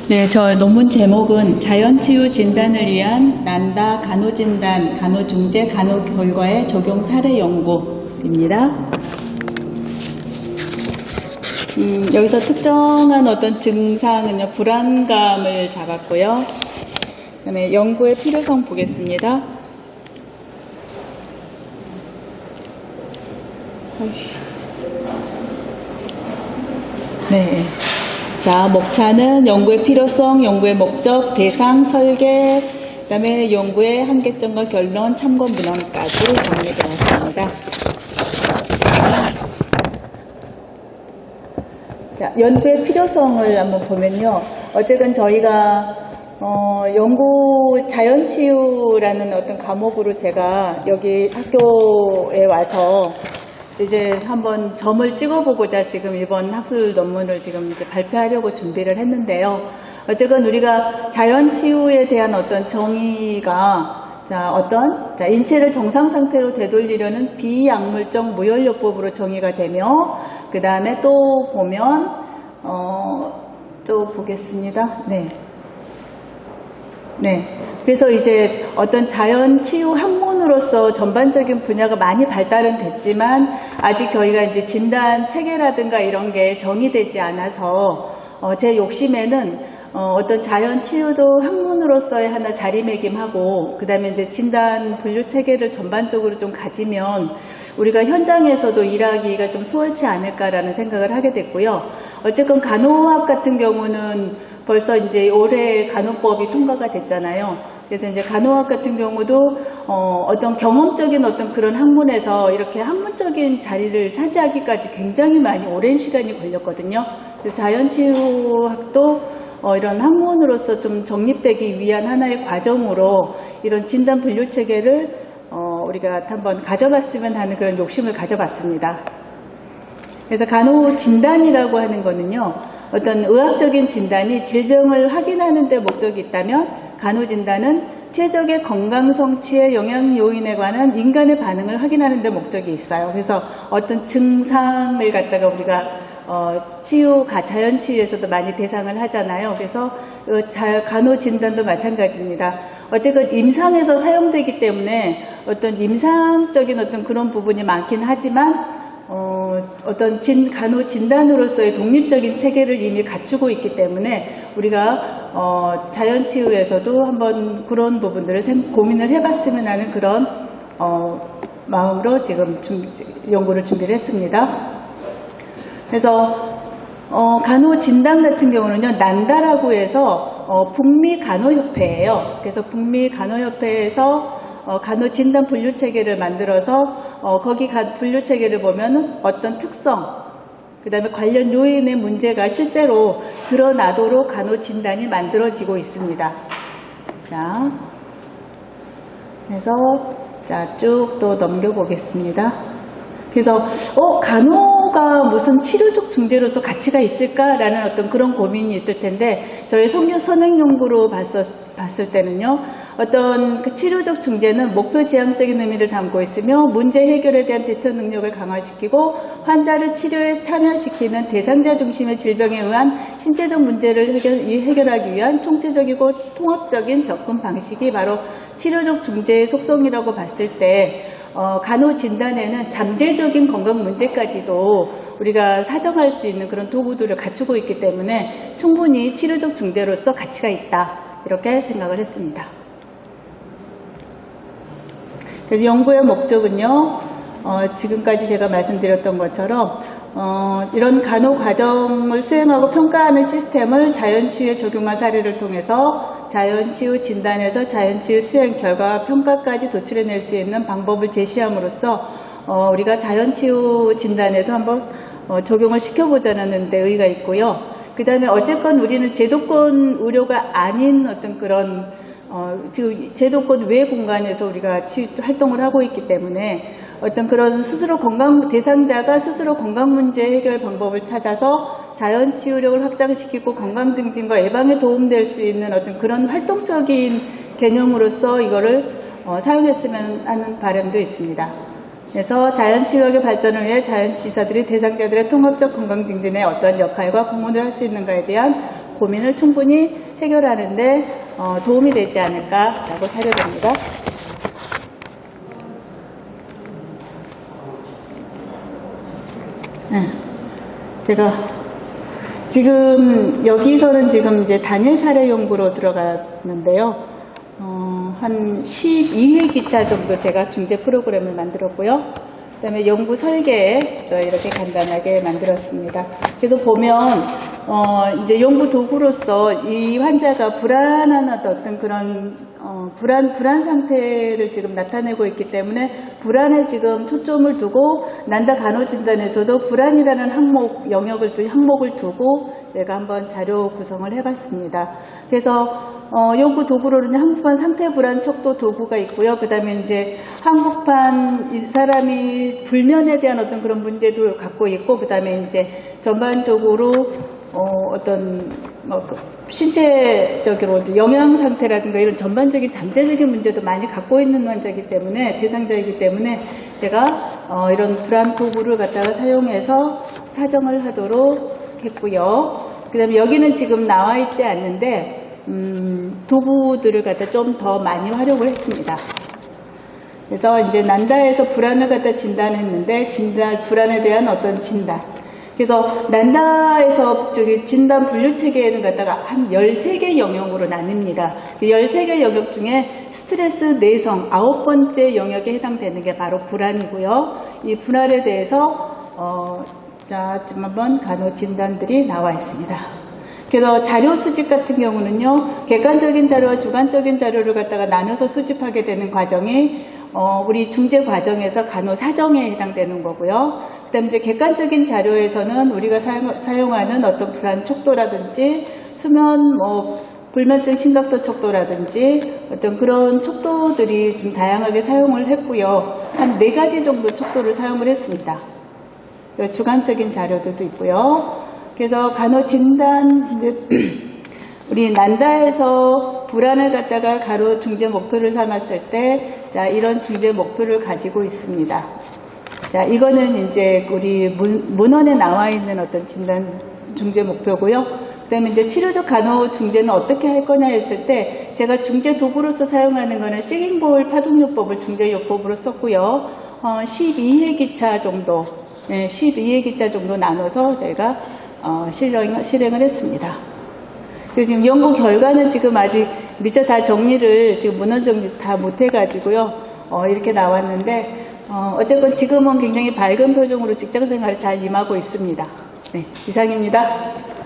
네, 저 논문 제목은 자연치유 진단을 위한 난다 간호진단, 간호중재, 간호결과의 적용 사례 연구입니다. 여기서 특정한 어떤 증상은요, 불안감을 잡았고요. 그 다음에 연구의 필요성 보겠습니다. 네. 자, 목차는 연구의 필요성, 연구의 목적, 대상, 설계, 그 다음에 연구의 한계점과 결론, 참고 문헌까지 정리되었습니다. 자, 연구의 필요성을 한번 보면요. 어쨌든 저희가 연구 자연치유라는 어떤 과목으로 제가 여기 학교에 와서 이제 한번 점을 찍어보고자 지금 이번 학술 논문을 지금 이제 발표하려고 준비를 했는데요. 어쨌든 우리가 자연치유에 대한 어떤 정의가 인체를 정상 상태로 되돌리려는 비약물적 무혈요법으로 정의가 되며, 그 다음에 또 보면 또 보겠습니다. 네. 그래서 이제 어떤 자연치유 학문으로서 전반적인 분야가 많이 발달은 됐지만 아직 저희가 이제 진단 체계라든가 이런 게 정의되지 않아서 제 욕심에는 어떤 자연치유도 학문으로서의 하나 자리매김하고, 그 다음에 이제 진단 분류 체계를 전반적으로 좀 가지면 우리가 현장에서도 일하기가 좀 수월치 않을까라는 생각을 하게 됐고요. 어쨌든 간호학 같은 경우는 벌써 이제 올해 간호법이 통과가 됐잖아요. 그래서 이제 간호학 같은 경우도 어떤 경험적인 어떤 그런 학문에서 이렇게 학문적인 자리를 차지하기까지 굉장히 많이 오랜 시간이 걸렸거든요. 그래서 자연치유학도 이런 학문으로서 좀 정립되기 위한 하나의 과정으로 이런 진단 분류 체계를 우리가 한번 가져봤으면 하는 그런 욕심을 가져봤습니다. 그래서 간호 진단이라고 하는 거는요, 어떤 의학적인 진단이 질병을 확인하는 데 목적이 있다면 간호 진단은 최적의 건강 성취의 영향 요인에 관한 인간의 반응을 확인하는 데 목적이 있어요. 그래서 어떤 증상을 갖다가 우리가 자연 치유에서도 많이 대상을 하잖아요. 그래서 간호 진단도 마찬가지입니다. 어쨌든 임상에서 사용되기 때문에 어떤 임상적인 어떤 그런 부분이 많긴 하지만 어떤 간호 진단으로서의 독립적인 체계를 이미 갖추고 있기 때문에 우리가 자연치유에서도 한번 그런 부분들을 고민을 해봤으면 하는 그런 마음으로 지금 연구를 준비를 했습니다. 그래서 간호 진단 같은 경우는요, 난다라고 해서 북미 간호협회예요. 그래서 북미 간호협회에서 간호 진단 분류 체계를 만들어서 거기 분류 체계를 보면 어떤 특성, 그 다음에 관련 요인의 문제가 실제로 드러나도록 간호 진단이 만들어지고 있습니다. 자, 그래서 쭉 또 넘겨보겠습니다. 그래서 간호가 무슨 치료적 중재로서 가치가 있을까라는 어떤 그런 고민이 있을 텐데, 저희 선행 연구로 봤을 때는요, 어떤 그 치료적 중재는 목표 지향적인 의미를 담고 있으며 문제 해결에 대한 대처 능력을 강화시키고 환자를 치료에 참여시키는 대상자 중심의 질병에 의한 신체적 문제를 해결하기 위한 총체적이고 통합적인 접근 방식이 바로 치료적 중재의 속성이라고 봤을 때, 간호 진단에는 잠재적인 건강 문제까지도 우리가 사정할 수 있는 그런 도구들을 갖추고 있기 때문에 충분히 치료적 중재로서 가치가 있다, 이렇게 생각을 했습니다. 그래서 연구의 목적은요, 지금까지 제가 말씀드렸던 것처럼 이런 간호 과정을 수행하고 평가하는 시스템을 자연치유에 적용한 사례를 통해서 자연치유 진단에서 자연치유 수행 결과와 평가까지 도출해낼 수 있는 방법을 제시함으로써 우리가 자연치유 진단에도 한번 적용을 시켜보자는 데 의의가 있고요. 그 다음에 어쨌건 우리는 제도권 의료가 아닌 어떤 그런 제도권 외 공간에서 우리가 활동을 하고 있기 때문에 어떤 그런 대상자가 스스로 건강 문제 해결 방법을 찾아서 자연 치유력을 확장시키고 건강 증진과 예방에 도움될 수 있는 어떤 그런 활동적인 개념으로서 이거를 사용했으면 하는 바람도 있습니다. 그래서 자연치유학의 발전을 위해 자연치유사들이 대상자들의 통합적 건강 증진에 어떤 역할과 공헌을 할 수 있는가에 대한 고민을 충분히 해결하는 데 도움이 되지 않을까라고 사료됩니다. 제가 지금 여기서는 지금 이제 단일 사례 연구로 들어갔는데요. 한 12회 기차 정도 제가 중재 프로그램을 만들었고요. 그 다음에 연구 설계 이렇게 간단하게 만들었습니다. 그래서 보면 이제 연구 도구로서 이 환자가 불안한 어떤 그런 불안 상태를 지금 나타내고 있기 때문에 불안에 지금 초점을 두고 난다 간호진단에서도 불안이라는 항목을 두고 제가 한번 자료 구성을 해봤습니다. 그래서 연구 도구로는 한국판 상태 불안 척도 도구가 있고요. 그 다음에 이제 한국판 이 사람이 불면에 대한 어떤 그런 문제도 갖고 있고, 그 다음에 이제 전반적으로 신체적으로 영양 상태라든가 이런 전반적인 잠재적인 문제도 많이 갖고 있는 환자이기 때문에, 대상자이기 때문에 제가 이런 불안 도구를 갖다가 사용해서 사정을 하도록 했고요. 그 다음에 여기는 지금 나와 있지 않는데 도구들을 갖다 좀 더 많이 활용을 했습니다. 그래서 이제 난다에서 불안을 갖다 진단했는데 불안에 대한 어떤 진단. 그래서 난다에서 진단 분류 체계에는 갖다가 한 13개 영역으로 나뉩니다. 13개 영역 중에 스트레스 내성 9번째 영역에 해당되는 게 바로 불안이고요. 이 불안에 대해서 지금 한번 간호 진단들이 나와 있습니다. 그래서 자료 수집 같은 경우는요, 객관적인 자료와 주관적인 자료를 갖다가 나눠서 수집하게 되는 과정이 우리 중재 과정에서 간호사정에 해당되는 거고요. 그 다음에 이제 객관적인 자료에서는 우리가 사용하는 어떤 불안 척도라든지 수면 불면증 심각도 척도라든지 어떤 그런 척도들이 좀 다양하게 사용을 했고요. 한 4가지 정도 척도를 사용을 했습니다. 주관적인 자료들도 있고요. 그래서 간호 진단, 이제 우리 난다에서 불안을 갖다가 간호 중재 목표를 삼았을 때, 자, 이런 중재 목표를 가지고 있습니다. 자, 이거는 이제 우리 문헌에 나와 있는 어떤 진단 중재 목표고요. 그 다음에 이제 치료적 간호 중재는 어떻게 할 거냐 했을 때, 제가 중재 도구로서 사용하는 거는 싱잉볼 파동요법을 중재요법으로 썼고요. 12회 기차 정도, 12회 기차 정도 나눠서 저희가 실행을 했습니다. 그래서 지금 연구 결과는 지금 아직 미처 다 정리를 지금 문헌 정리 다 못해가지고요. 이렇게 나왔는데, 어쨌건 지금은 굉장히 밝은 표정으로 직장 생활을 잘 임하고 있습니다. 네, 이상입니다.